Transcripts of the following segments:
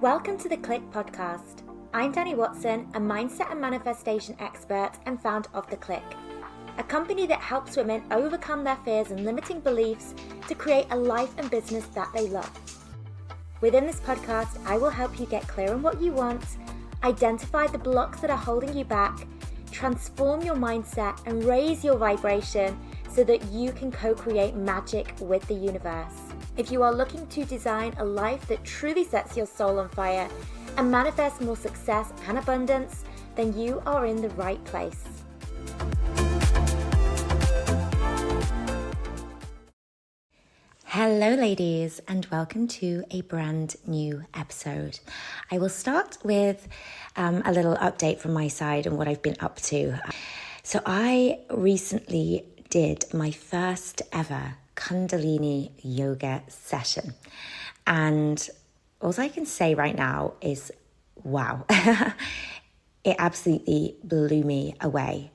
Welcome to the Click podcast. I'm Dani Watson, a mindset and manifestation expert and founder of The Click, a company that helps women overcome their fears and limiting beliefs to create a life and business that they love. Within this podcast, I will help you get clear on what you want, identify the blocks that are holding you back, transform your mindset and raise your vibration so that you can co-create magic with the universe. If you are looking to design a life that truly sets your soul on fire and manifest more success and abundance, then you are in the right place. Hello ladies, and welcome to a brand new episode. I will start with a little update from my side on what I've been up to. So I recently did my first ever Kundalini yoga session, and all I can say right now is wow. It absolutely blew me away.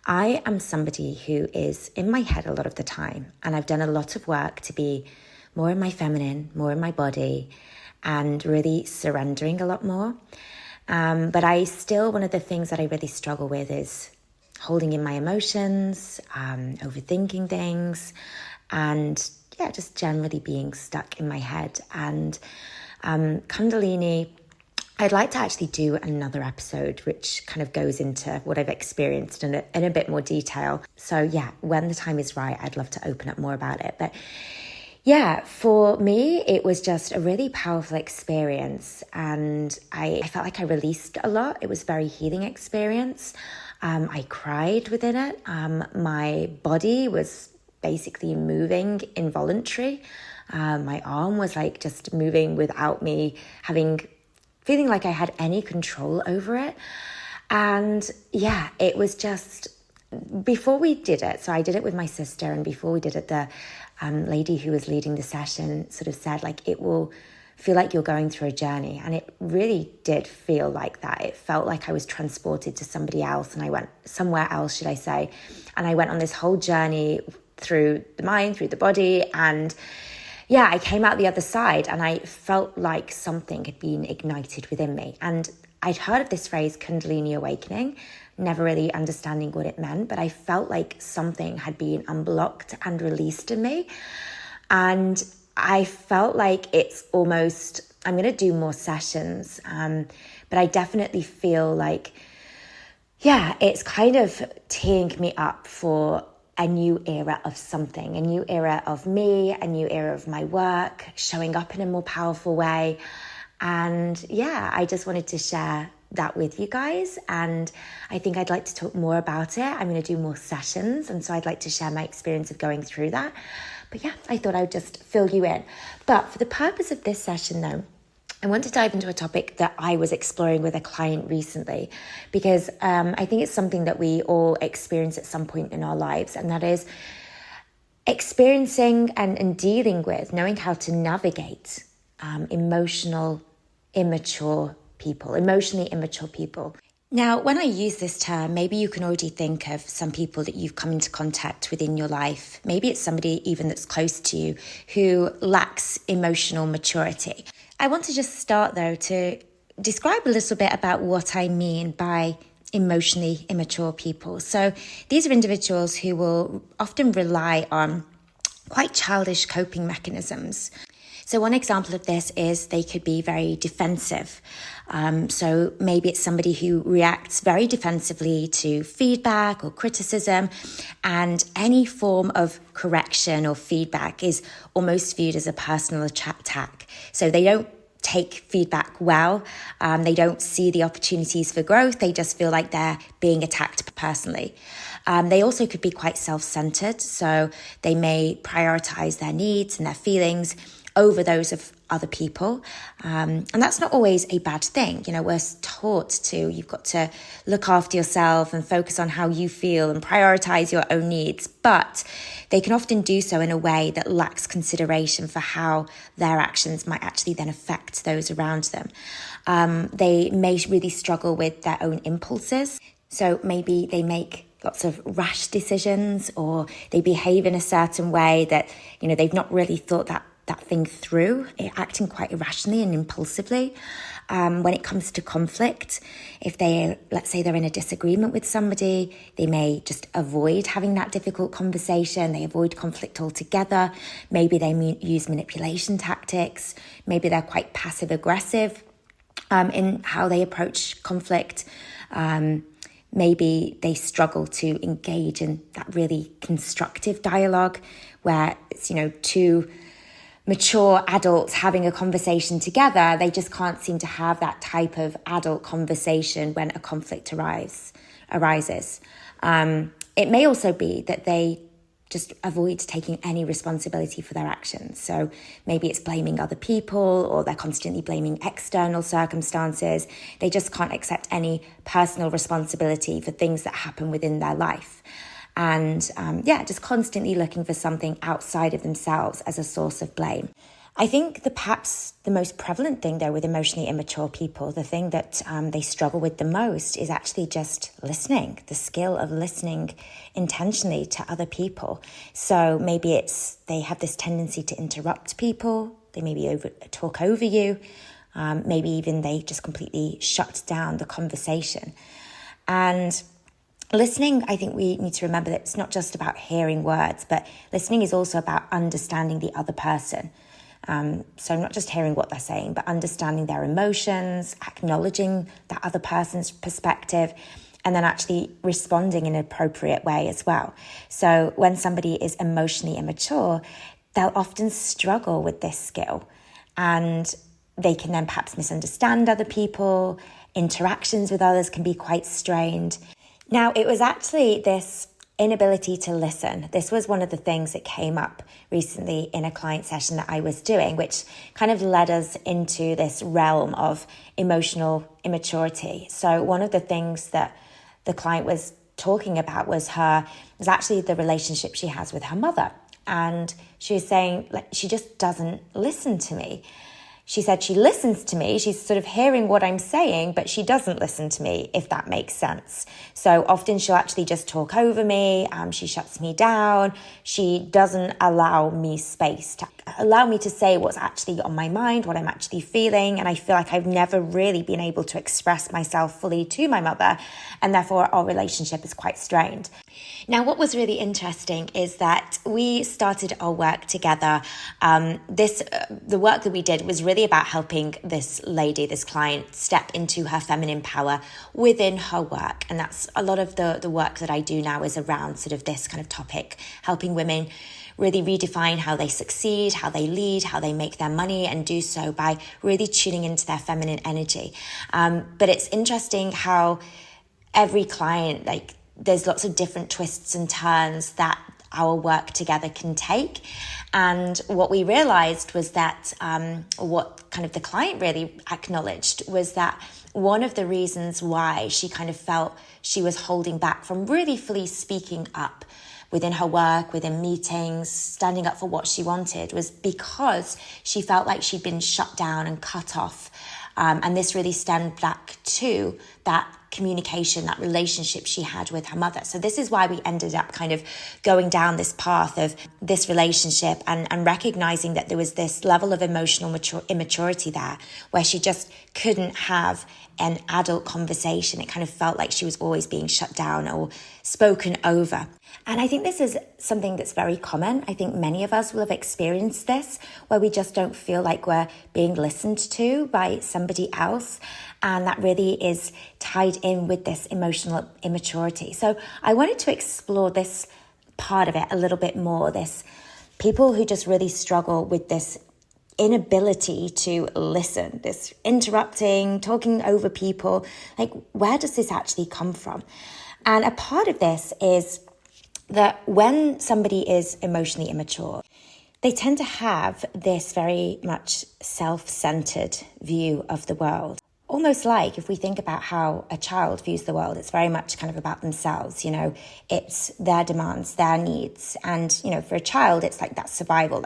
I am somebody who is in my head a lot of the time, and I've done a lot of work to be more in my feminine, more in my body, and really surrendering a lot more. But I still, one of the things that I really struggle with is holding in my emotions, overthinking things, and just generally being stuck in my head. And Kundalini, I'd like to actually do another episode which kind of goes into what I've experienced in a bit more detail. So when the time is right, I'd love to open up more about it. But for me, it was just a really powerful experience, and I felt like I released a lot. It was a very healing experience. I cried within it. My body was basically moving involuntary. My arm was like just moving without me feeling like I had any control over it. And it was just, before we did it, so I did it with my sister, and before we did it, the lady who was leading the session sort of said, like, it will feel like you're going through a journey. And it really did feel like that. It felt like I was transported to somebody else, and I went somewhere else, should I say. And I went on this whole journey through the mind, through the body, and I came out the other side, and I felt like something had been ignited within me. And I'd heard of this phrase, Kundalini awakening, never really understanding what it meant, but I felt like something had been unblocked and released in me. And I felt like it's almost, I'm going to do more sessions, but I definitely feel like, it's kind of teeing me up for a new era of something, a new era of me, a new era of my work, showing up in a more powerful way. And I just wanted to share that with you guys. And I think I'd like to talk more about it. I'm going to do more sessions. And so I'd like to share my experience of going through that. But I thought I would just fill you in. But for the purpose of this session though, I want to dive into a topic that I was exploring with a client recently, because I think it's something that we all experience at some point in our lives, and that is experiencing and dealing with, knowing how to navigate emotionally immature people. Now, when I use this term, maybe you can already think of some people that you've come into contact with in your life. Maybe it's somebody even that's close to you who lacks emotional maturity. I want to just start, though, to describe a little bit about what I mean by emotionally immature people. So these are individuals who will often rely on quite childish coping mechanisms. So one example of this is they could be very defensive. So maybe it's somebody who reacts very defensively to feedback or criticism, and any form of correction or feedback is almost viewed as a personal attack. So they don't take feedback well. They don't see the opportunities for growth. They just feel like they're being attacked personally. They also could be quite self-centered. So they may prioritize their needs and their feelings over those of other people. And that's not always a bad thing. We're taught you've got to look after yourself and focus on how you feel and prioritize your own needs. But they can often do so in a way that lacks consideration for how their actions might actually then affect those around them. They may really struggle with their own impulses. So maybe they make lots of rash decisions, or they behave in a certain way that, they've not really thought that that thing through, acting quite irrationally and impulsively. When it comes to conflict, if let's say they're in a disagreement with somebody, they may just avoid having that difficult conversation. They avoid conflict altogether. Maybe they use manipulation tactics. Maybe they're quite passive aggressive in how they approach conflict. Maybe they struggle to engage in that really constructive dialogue where it's, two mature adults having a conversation together. They just can't seem to have that type of adult conversation when a conflict arises. It may also be that they just avoid taking any responsibility for their actions. So maybe it's blaming other people, or they're constantly blaming external circumstances. They just can't accept any personal responsibility for things that happen within their life. And just constantly looking for something outside of themselves as a source of blame. I think perhaps the most prevalent thing, though, with emotionally immature people, the thing that they struggle with the most is actually just listening, the skill of listening intentionally to other people. So maybe they have this tendency to interrupt people. They maybe talk over you. Maybe even they just completely shut down the conversation. And listening, I think we need to remember that it's not just about hearing words, but listening is also about understanding the other person. So not just hearing what they're saying, but understanding their emotions, acknowledging that other person's perspective, and then actually responding in an appropriate way as well. So when somebody is emotionally immature, they'll often struggle with this skill, and they can then perhaps misunderstand other people. Interactions with others can be quite strained. Now, it was actually this inability to listen. This was one of the things that came up recently in a client session that I was doing, which kind of led us into this realm of emotional immaturity. So one of the things that the client was talking about was actually the relationship she has with her mother. And she was saying, she just doesn't listen to me. She said she listens to me. She's sort of hearing what I'm saying, but she doesn't listen to me, if that makes sense. So often she'll actually just talk over me. She shuts me down. She doesn't allow me space to allow me to say what's actually on my mind, what I'm actually feeling. And I feel like I've never really been able to express myself fully to my mother. And therefore our relationship is quite strained. Now, what was really interesting is that we started our work together. The work that we did was really about helping this lady, this client, step into her feminine power within her work. And that's a lot of the work that I do now is around sort of this kind of topic, helping women really redefine how they succeed, how they lead, how they make their money, and do so by really tuning into their feminine energy. But it's interesting how every client, there's lots of different twists and turns that our work together can take. And what we realized was that what kind of the client really acknowledged was that one of the reasons why she kind of felt she was holding back from really fully speaking up within her work, within meetings, standing up for what she wanted, was because she felt like she'd been shut down and cut off. And this really stemmed back to that communication, that relationship she had with her mother. So this is why we ended up kind of going down this path of this relationship and recognizing that there was this level of emotional immaturity there where she just couldn't have an adult conversation. It kind of felt like she was always being shut down or spoken over. And I think this is something that's very common. I think many of us will have experienced this, where we just don't feel like we're being listened to by somebody else. And that really is tied in with this emotional immaturity. So I wanted to explore this part of it a little bit more, this people who just really struggle with this inability to listen, this interrupting, talking over people. Where does this actually come from? And a part of this is that when somebody is emotionally immature, they tend to have this very much self-centered view of the world. Almost like if we think about how a child views the world, it's very much kind of about themselves, it's their demands, their needs. And, for a child, it's like that survival,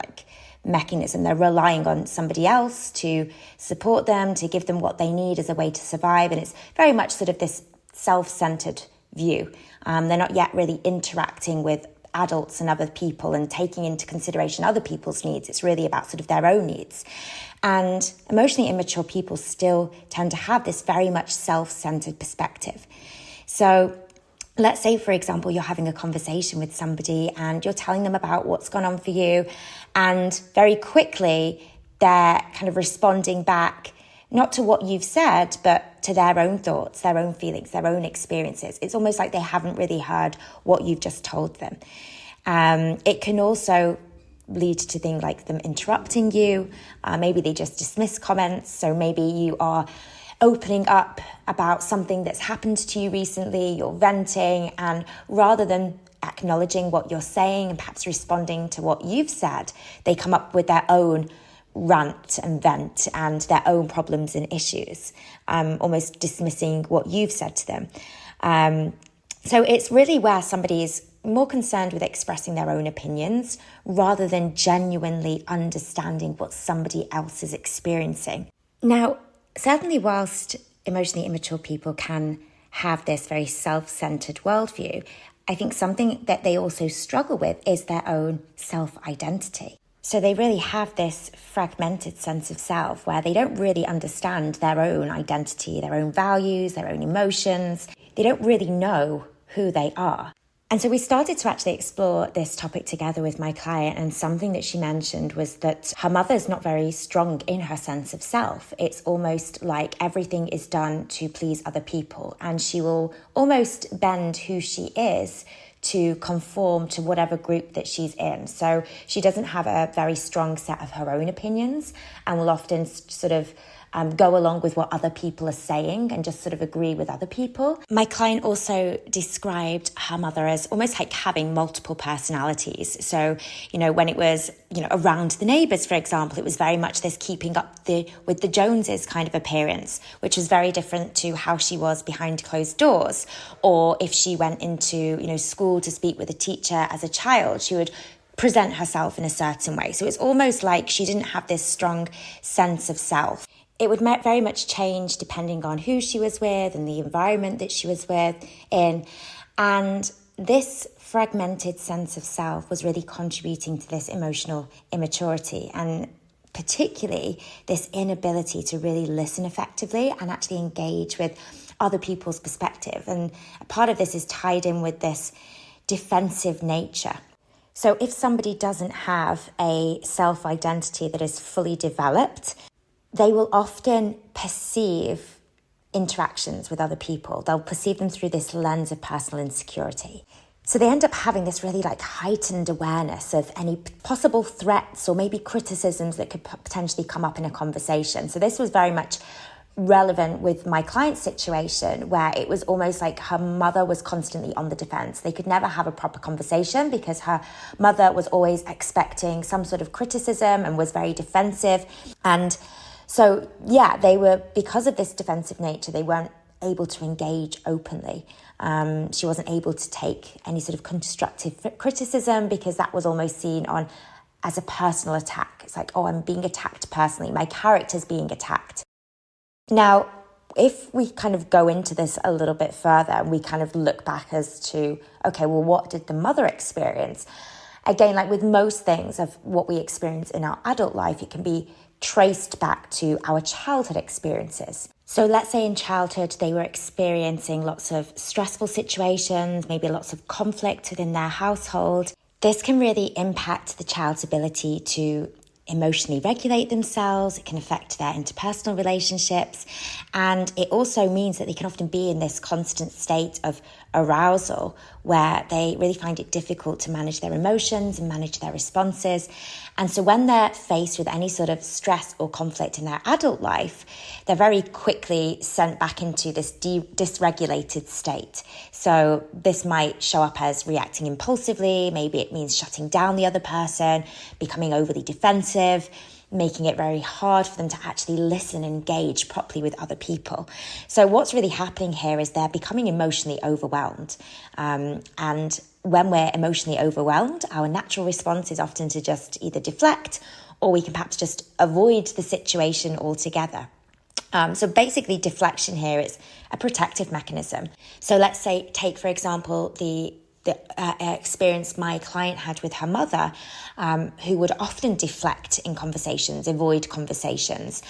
mechanism. They're relying on somebody else to support them, to give them what they need as a way to survive. And it's very much sort of this self-centered view. They're not yet really interacting with adults and other people and taking into consideration other people's needs. It's really about sort of their own needs. And emotionally immature people still tend to have this very much self-centered perspective. So let's say, for example, you're having a conversation with somebody and you're telling them about what's gone on for you, and very quickly they're kind of responding back, not to what you've said, but to their own thoughts, their own feelings, their own experiences. It's almost like they haven't really heard what you've just told them. It can also lead to things like them interrupting you. Maybe they just dismiss comments. So maybe you are opening up about something that's happened to you recently, you're venting, and rather than acknowledging what you're saying and perhaps responding to what you've said, they come up with their own rant and vent and their own problems and issues, almost dismissing what you've said to them. So it's really where somebody is more concerned with expressing their own opinions rather than genuinely understanding what somebody else is experiencing. Now, certainly whilst emotionally immature people can have this very self-centered worldview, I think something that they also struggle with is their own self-identity. So they really have this fragmented sense of self where they don't really understand their own identity, their own values, their own emotions. They don't really know who they are. And so we started to actually explore this topic together with my client, and something that she mentioned was that her mother's not very strong in her sense of self. It's almost like everything is done to please other people, and she will almost bend who she is to conform to whatever group that she's in. So she doesn't have a very strong set of her own opinions and will often sort of go along with what other people are saying and just sort of agree with other people. My client also described her mother as almost like having multiple personalities. So, when it was, around the neighbours, for example, it was very much this keeping up with the Joneses kind of appearance, which was very different to how she was behind closed doors. Or if she went into, school to speak with a teacher as a child, she would present herself in a certain way. So it's almost like she didn't have this strong sense of self. It would very much change depending on who she was with and the environment that she was in. And this fragmented sense of self was really contributing to this emotional immaturity, and particularly this inability to really listen effectively and actually engage with other people's perspective. And a part of this is tied in with this defensive nature. So if somebody doesn't have a self-identity that is fully developed, they will often perceive interactions with other people. They'll perceive them through this lens of personal insecurity. So they end up having this really heightened awareness of any possible threats or maybe criticisms that could potentially come up in a conversation. So this was very much relevant with my client's situation, where it was almost like her mother was constantly on the defense. They could never have a proper conversation because her mother was always expecting some sort of criticism and was very defensive. And so, they were, because of this defensive nature, they weren't able to engage openly. She wasn't able to take any sort of constructive criticism because that was almost seen as a personal attack. It's like, oh, I'm being attacked personally. My character's being attacked. Now, if we kind of go into this a little bit further and we kind of look back as to, okay, well, what did the mother experience? Again, like with most things of what we experience in our adult life, it can be traced back to our childhood experiences. So let's say in childhood, they were experiencing lots of stressful situations, maybe lots of conflict within their household. This can really impact the child's ability to emotionally regulate themselves. It can affect their interpersonal relationships. And it also means that they can often be in this constant state of arousal where they really find it difficult to manage their emotions and manage their responses. And so when they're faced with any sort of stress or conflict in their adult life, they're very quickly sent back into this dysregulated state. So this might show up as reacting impulsively. Maybe it means shutting down the other person, becoming overly defensive, making it very hard for them to actually listen and engage properly with other people. So what's really happening here is they're becoming emotionally overwhelmed. And when we're emotionally overwhelmed, our natural response is often to just either deflect, or we can perhaps just avoid the situation altogether. So basically deflection here is a protective mechanism. So let's say, take for example, the the experience my client had with her mother, who would often deflect in conversations, avoid conversations.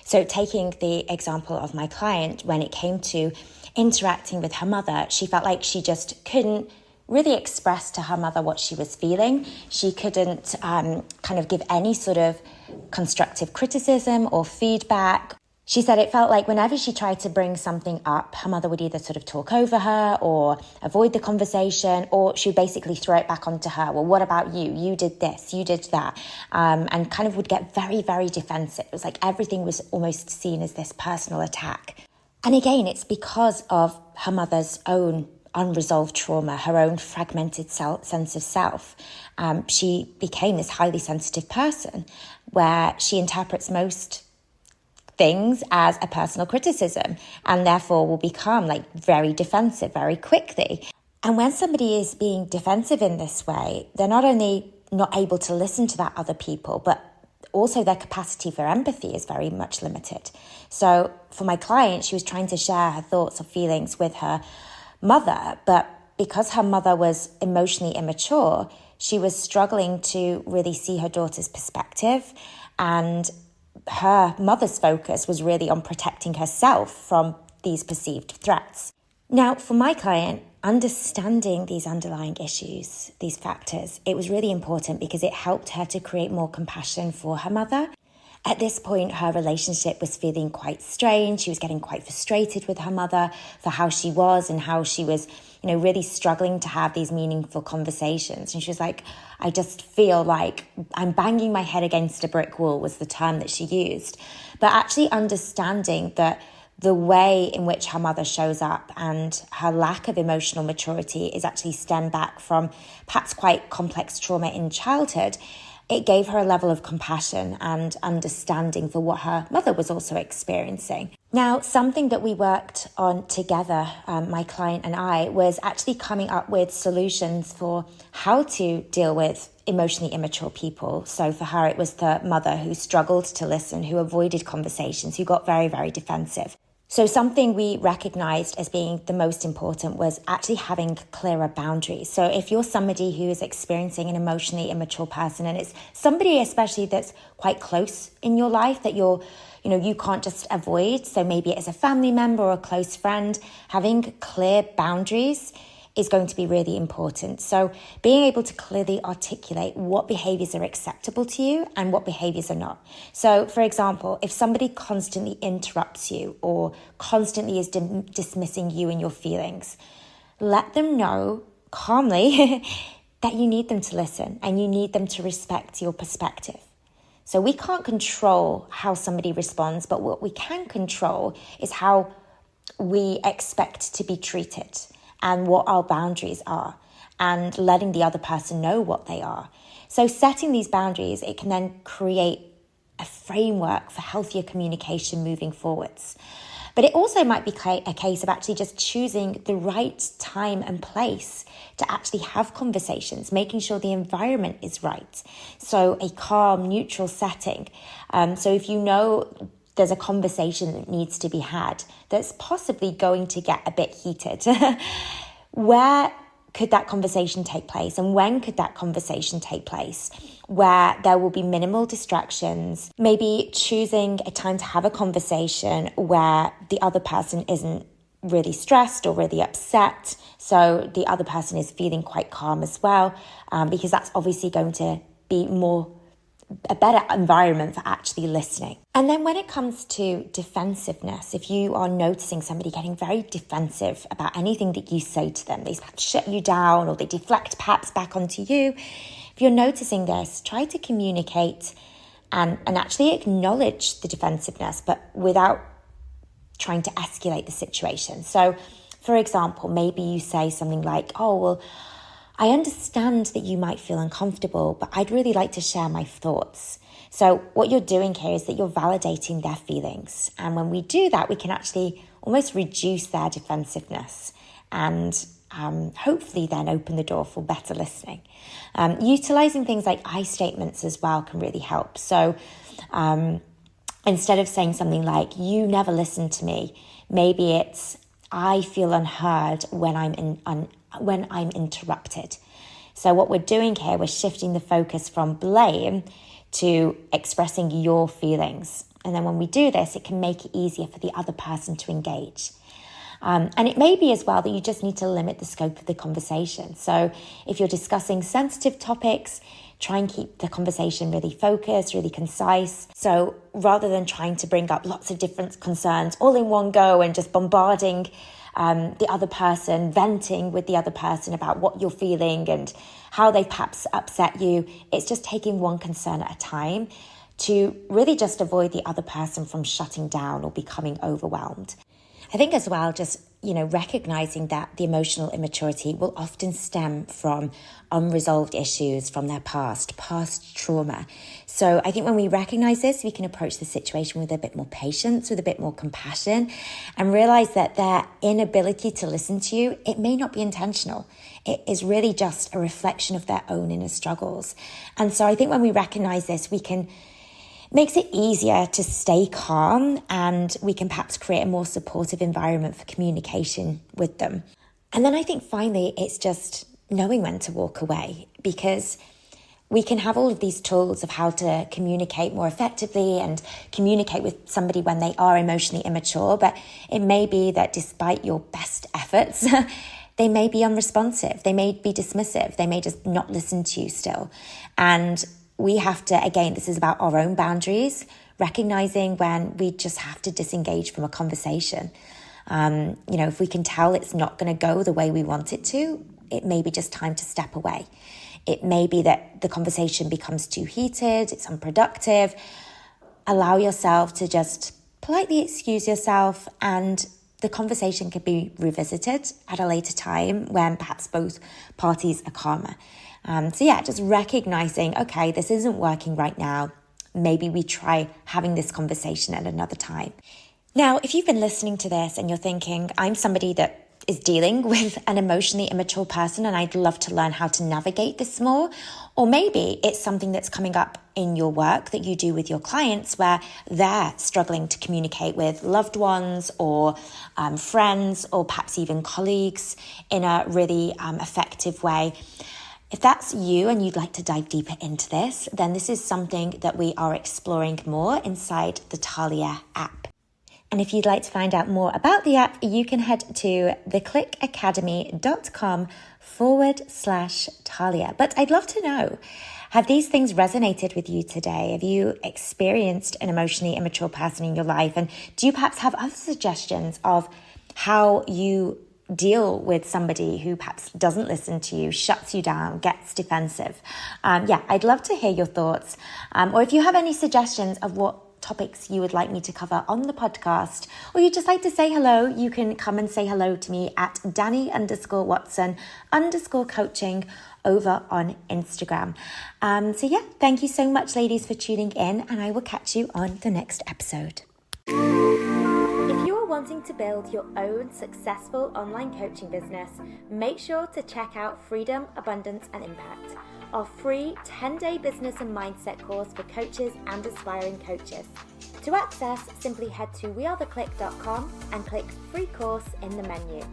So taking the example of my client, when it came to interacting with her mother, she felt like she just couldn't really express to her mother what she was feeling. She couldn't kind of give any sort of constructive criticism or feedback. She said it felt like whenever she tried to bring something up, her mother would either sort of talk over her or avoid the conversation, or she would basically throw it back onto her. Well, what about you? You did this, you did that. And kind of would get very, very defensive. It was like everything was almost seen as this personal attack. And again, it's because of her mother's own unresolved trauma, her own fragmented sense of self. She became this highly sensitive person where she interprets most things as a personal criticism and therefore will become like very defensive very quickly. And when somebody is being defensive in this way, they're not only not able to listen to that other people, but also their capacity for empathy is very much limited. So for my client, she was trying to share her thoughts or feelings with her mother, but because her mother was emotionally immature, she was struggling to really see her daughter's perspective, and her mother's focus was really on protecting herself from these perceived threats. Now, for my client, understanding these underlying issues, these factors, it was really important because it helped her to create more compassion for her mother. At this point, her relationship was feeling quite strained. She was getting quite frustrated with her mother for how she was and how she was, really struggling to have these meaningful conversations. And she was like, I just feel like I'm banging my head against a brick wall was the term that she used. But actually understanding that the way in which her mother shows up and her lack of emotional maturity is actually stemmed back from perhaps quite complex trauma in childhood, it gave her a level of compassion and understanding for what her mother was also experiencing. Now, something that we worked on together, my client and I, was actually coming up with solutions for how to deal with emotionally immature people. So for her, it was the mother who struggled to listen, who avoided conversations, who got very, very defensive. So something we recognized as being the most important was actually having clearer boundaries. So if you're somebody who is experiencing an emotionally immature person, and it's somebody especially that's quite close in your life that you can't just avoid. So maybe it's a family member or a close friend, having clear boundaries is going to be really important. So being able to clearly articulate what behaviors are acceptable to you and what behaviors are not. So for example, if somebody constantly interrupts you or constantly is dismissing you and your feelings, let them know calmly that you need them to listen and you need them to respect your perspective. So we can't control how somebody responds, but what we can control is how we expect to be treated and what our boundaries are, and letting the other person know what they are. So setting these boundaries, it can then create a framework for healthier communication moving forwards. But it also might be a case of actually just choosing the right time and place to actually have conversations, making sure the environment is right. So a calm, neutral setting. So if you know there's a conversation that needs to be had that's possibly going to get a bit heated, where could that conversation take place and when could that conversation take place where there will be minimal distractions, maybe choosing a time to have a conversation where the other person isn't really stressed or really upset, so the other person is feeling quite calm as well, because that's obviously going to be a better environment for actually listening. And then when it comes to defensiveness, if you are noticing somebody getting very defensive about anything that you say to them, they shut you down or they deflect perhaps back onto you, if you're noticing this, try to communicate and actually acknowledge the defensiveness, but without trying to escalate the situation. So, for example, maybe you say something like, oh, well, I understand that you might feel uncomfortable, but I'd really like to share my thoughts. So what you're doing here is that you're validating their feelings. And when we do that, we can actually almost reduce their defensiveness and hopefully then open the door for better listening. Utilizing things like I statements as well can really help. So instead of saying something like, you never listen to me, maybe it's, I feel unheard when I'm when I'm interrupted. So what we're doing here, we're shifting the focus from blame to expressing your feelings. And then when we do this, it can make it easier for the other person to engage. And it may be as well that you just need to limit the scope of the conversation. So if you're discussing sensitive topics, try and keep the conversation really focused, really concise. So rather than trying to bring up lots of different concerns all in one go and just bombarding the other person, venting with the other person about what you're feeling and how they perhaps upset you, it's just taking one concern at a time to really just avoid the other person from shutting down or becoming overwhelmed. I think as well, just, recognizing that the emotional immaturity will often stem from unresolved issues from their past trauma. So I think when we recognize this, we can approach the situation with a bit more patience, with a bit more compassion, and realize that their inability to listen to you, it may not be intentional. It is really just a reflection of their own inner struggles. And so I think when we recognize this, makes it easier to stay calm, and we can perhaps create a more supportive environment for communication with them. And then I think finally, it's just knowing when to walk away, because we can have all of these tools of how to communicate more effectively and communicate with somebody when they are emotionally immature. But it may be that despite your best efforts, they may be unresponsive. They may be dismissive. They may just not listen to you still. And we have to, again, this is about our own boundaries, recognizing when we just have to disengage from a conversation. If we can tell it's not going to go the way we want it to, it may be just time to step away. It may be that the conversation becomes too heated, it's unproductive. Allow yourself to just politely excuse yourself, and the conversation can be revisited at a later time when perhaps both parties are calmer. Just recognizing, okay, this isn't working right now. Maybe we try having this conversation at another time. Now, if you've been listening to this and you're thinking, I'm somebody that is dealing with an emotionally immature person and I'd love to learn how to navigate this more, or maybe it's something that's coming up in your work that you do with your clients where they're struggling to communicate with loved ones or friends or perhaps even colleagues in a really effective way. If that's you and you'd like to dive deeper into this, then this is something that we are exploring more inside the Thalia app. And if you'd like to find out more about the app, you can head to theclickacademy.com/Thalia. But I'd love to know, have these things resonated with you today? Have you experienced an emotionally immature person in your life? And do you perhaps have other suggestions of how you deal with somebody who perhaps doesn't listen to you, shuts you down, gets defensive? I'd love to hear your thoughts. Or if you have any suggestions of what topics you would like me to cover on the podcast, or you'd just like to say hello, you can come and say hello to me at Dani_Watson_coaching over on Instagram. Thank you so much, ladies, for tuning in, and I will catch you on the next episode. If you're wanting to build your own successful online coaching business, make sure to check out Freedom, Abundance and Impact, our free 10-day business and mindset course for coaches and aspiring coaches. To access, simply head to wearetheclick.com and click free course in the menu.